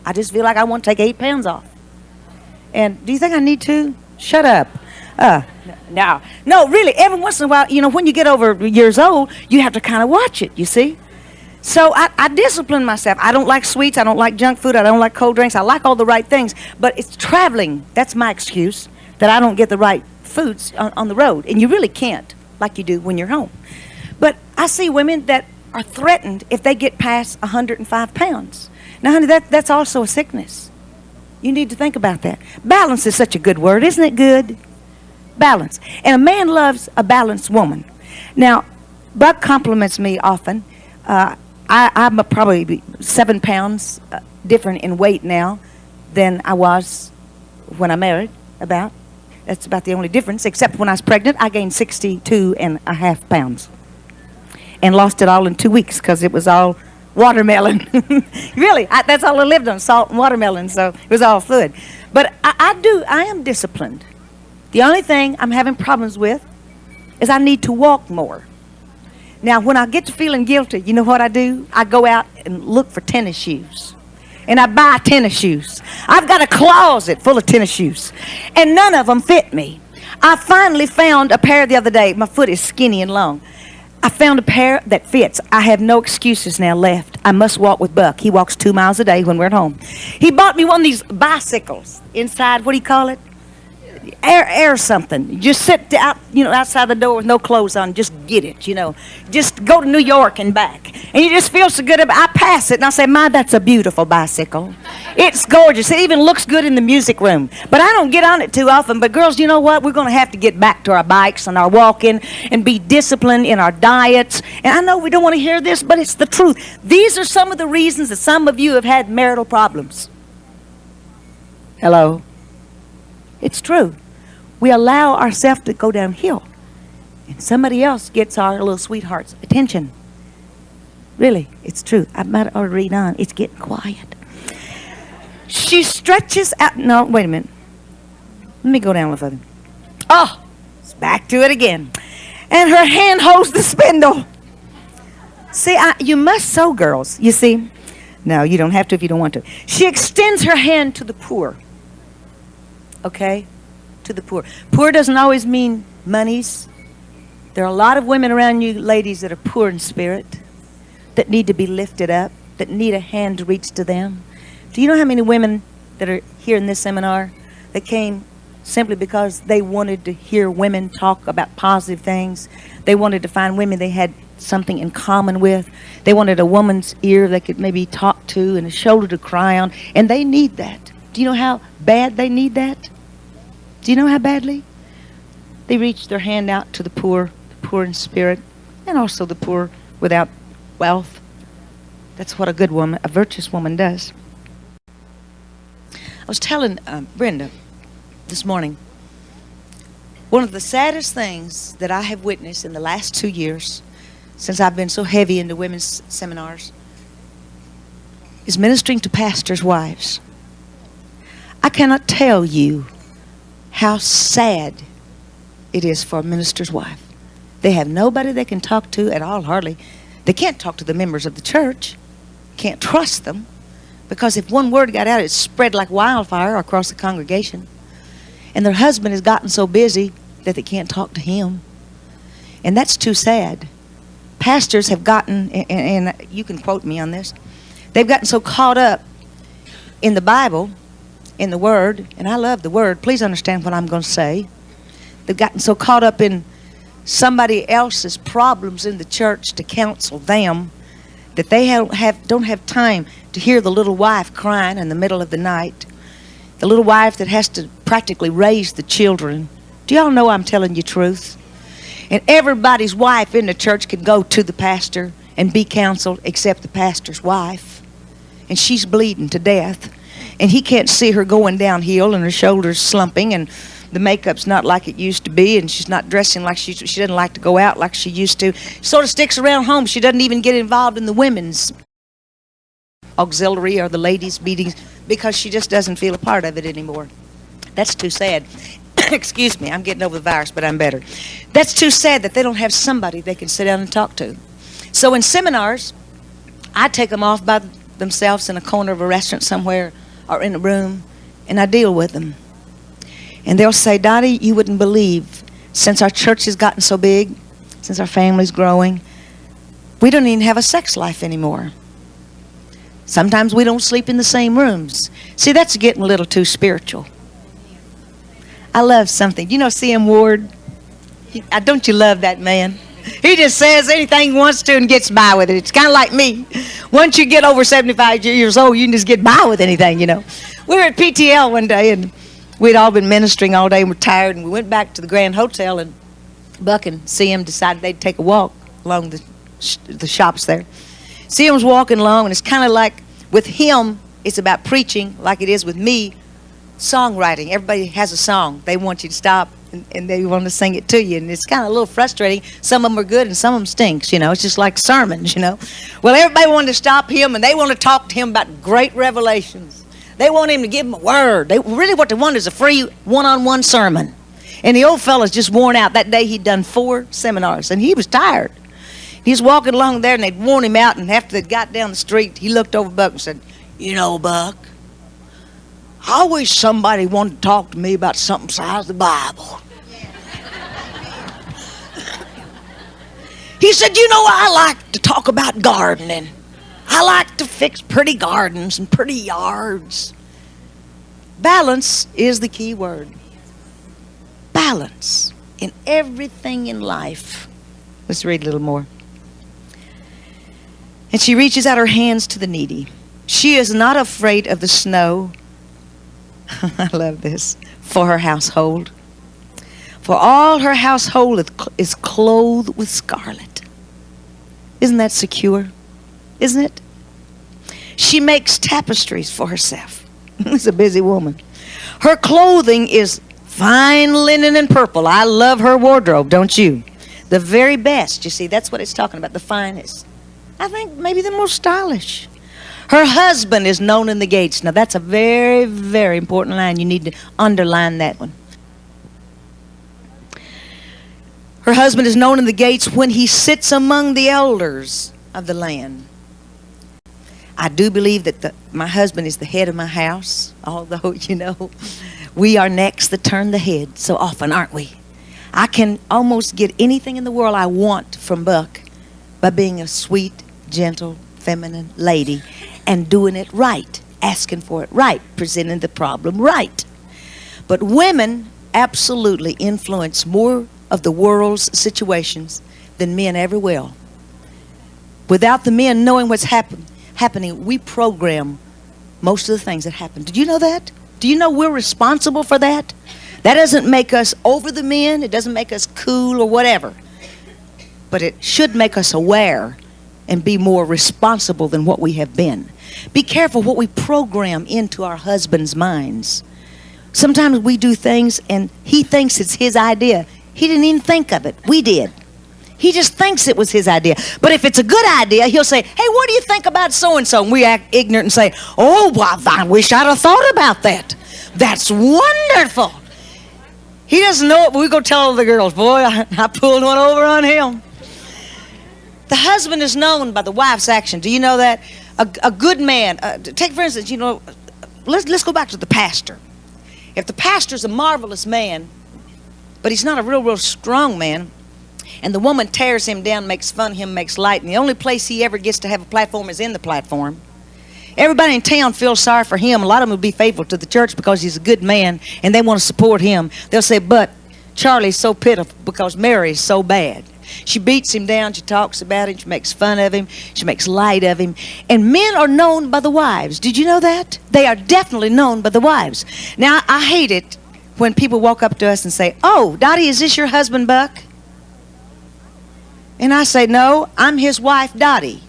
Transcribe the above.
I just feel like I want to take 8 pounds off. And do you think I need to? Shut up. Uh, no, really, every once in a while, when you get over years old, you have to kind of watch it, you see? So I discipline myself. I don't like sweets. I don't like junk food. I don't like cold drinks. I like all the right things. But it's traveling. That's my excuse, that I don't get the right foods on the road. And you really can't, like you do when you're home. But I see women that are threatened if they get past 105 pounds. Now, honey, that's also a sickness. You need to think about that. Balance is such a good word. Isn't it good? Balance. And a man loves a balanced woman. Now, Buck compliments me often. I'm probably 7 pounds different in weight now than I was when I married, about. That's about the only difference, except when I was pregnant, I gained 62.5 pounds. And lost it all in 2 weeks because it was all watermelon. Really, that's all I lived on, salt and watermelon, so it was all fluid. But I am disciplined. The only thing I'm having problems with is I need to walk more. Now, when I get to feeling guilty, you know what I do? I go out and look for tennis shoes. And I buy tennis shoes. I've got a closet full of tennis shoes. And none of them fit me. I finally found a pair the other day. My foot is skinny and long. I found a pair that fits. I have no excuses now left. I must walk with Buck. He walks 2 miles a day when we're at home. He bought me one of these bicycles. Inside, what do you call it? Air something. Just sit out, outside the door with no clothes on. Just get it, Just go to New York and back. And you just feel so good about it. I pass it and I say, my, that's a beautiful bicycle. It's gorgeous. It even looks good in the music room. But I don't get on it too often. But girls, you know what? We're going to have to get back to our bikes and our walking and be disciplined in our diets. And I know we don't want to hear this, but it's the truth. These are some of the reasons that some of you have had marital problems. Hello? It's true. We allow ourselves to go downhill. And somebody else gets our little sweetheart's attention. Really, it's true. I might ought to read on. It's getting quiet. She stretches out. No, wait a minute. Let me go down a little further. Oh, it's back to it again. And her hand holds the spindle. See, you must sew, girls. You see? No, you don't have to if you don't want to. She extends her hand to the poor. Okay? To the poor. Poor doesn't always mean monies. There are a lot of women around you, ladies, that are poor in spirit, that need to be lifted up, that need a hand to reach to them. Do you know how many women that are here in this seminar that came simply because they wanted to hear women talk about positive things? They wanted to find women they had something in common with. They wanted a woman's ear they could maybe talk to and a shoulder to cry on. And they need that. Do you know how bad they need that? Do you know how badly? They reach their hand out to the poor in spirit, and also the poor without wealth. That's what a good woman, a virtuous woman does. I was telling Brenda this morning, one of the saddest things that I have witnessed in the last 2 years, since I've been so heavy into women's seminars, is ministering to pastors' wives. I cannot tell you how sad it is for a minister's wife. They have nobody they can talk to at all, hardly. They can't talk to the members of the church. Can't trust them. Because if one word got out, it spread like wildfire across the congregation. And their husband has gotten so busy that they can't talk to him. And that's too sad. Pastors have gotten, and you can quote me on this, they've gotten so caught up in the Bible, in the Word, and I love the Word. Please understand what I'm going to say. They've gotten so caught up in somebody else's problems in the church to counsel them that they don't have time to hear the little wife crying in the middle of the night. The little wife that has to practically raise the children. Do y'all know I'm telling you truth? And everybody's wife in the church can go to the pastor and be counseled except the pastor's wife. And she's bleeding to death. And he can't see her going downhill and her shoulders slumping and the makeup's not like it used to be, and she's not dressing like she doesn't like to go out like she used to. Sort of sticks around home. She doesn't even get involved in the women's auxiliary or the ladies' meetings because she just doesn't feel a part of it anymore. That's too sad. Excuse me, I'm getting over the virus, but I'm better. That's too sad that they don't have somebody they can sit down and talk to. So in seminars, I take them off by themselves in a corner of a restaurant somewhere or in a room, and I deal with them. And they'll say, Dottie, you wouldn't believe, since our church has gotten so big, since our family's growing, we don't even have a sex life anymore. Sometimes we don't sleep in the same rooms. See, that's getting a little too spiritual. I love something. You know C.M. Ward? Don't you love that man? He just says anything he wants to and gets by with it. It's kind of like me. Once you get over 75 years old, you can just get by with anything, you know. We were at PTL one day, and we'd all been ministering all day and we're tired, and we went back to the Grand Hotel, and Buck and C.M. decided they'd take a walk along the shops there. C.M.'s walking along, and it's kind of like with him, it's about preaching like it is with me, songwriting. Everybody has a song. They want you to stop and they want to sing it to you, and it's kind of a little frustrating. Some of them are good and some of them stinks, you know. It's just like sermons, you know. Well, everybody wanted to stop him, and they want to talk to him about great revelations. They want him to give them a word. What they want is a free one-on-one sermon. And the old fella's just worn out. That day he'd done 4 seminars, and he was tired. He was walking along there, and they'd worn him out, and after they got down the street, he looked over Buck and said, you know, Buck, I wish somebody wanted to talk to me about something besides the Bible. He said, you know, I like to talk about gardening. I like to fix pretty gardens and pretty yards. Balance is the key word. Balance in everything in life. Let's read a little more. And she reaches out her hands to the needy. She is not afraid of the snow. I love this. For her household. For all her household is clothed with scarlet. Isn't that secure? Isn't it? She makes tapestries for herself. She's a busy woman. Her clothing is fine linen and purple. I love her wardrobe, don't you? The very best. You see, that's what it's talking about, the finest. I think maybe the most stylish. Her husband is known in the gates. Now, that's a very, very important line. You need to underline that one. Her husband is known in the gates when he sits among the elders of the land. I do believe that my husband is the head of my house, although, you know, we are necks that turn the head so often, aren't we? I can almost get anything in the world I want from Buck by being a sweet, gentle, feminine lady and doing it right, asking for it right, presenting the problem right. But women absolutely influence more of the world's situations than men ever will. Without the men knowing what's happening, we program most of the things that happen. Did you know that? Do you know we're responsible for that? That doesn't make us over the men. It doesn't make us cool or whatever. But it should make us aware and be more responsible than what we have been. Be careful what we program into our husbands' minds. Sometimes we do things and he thinks it's his idea. He didn't even think of it. We did. He just thinks it was his idea. But if it's a good idea, he'll say, hey, what do you think about so-and-so? And we act ignorant and say, oh, well, I wish I'd have thought about that. That's wonderful. He doesn't know it, but we go tell all the girls, boy, I pulled one over on him. The husband is known by the wife's action. Do you know that? A good man, take for instance, you know, let's go back to the pastor. If the pastor's a marvelous man, but he's not a real strong man, and the woman tears him down, makes fun of him, makes light, and the only place he ever gets to have a platform is in the platform. Everybody in town feels sorry for him. A lot of them will be faithful to the church because he's a good man, and they want to support him. They'll say, but Charlie's so pitiful because Mary's so bad. She beats him down, she talks about him, she makes fun of him, she makes light of him. And men are known by the wives. Did you know that? They are definitely known by the wives. Now, I hate it when people walk up to us and say, oh, Dottie, is this your husband, Buck? And I say, no, I'm his wife, Dottie.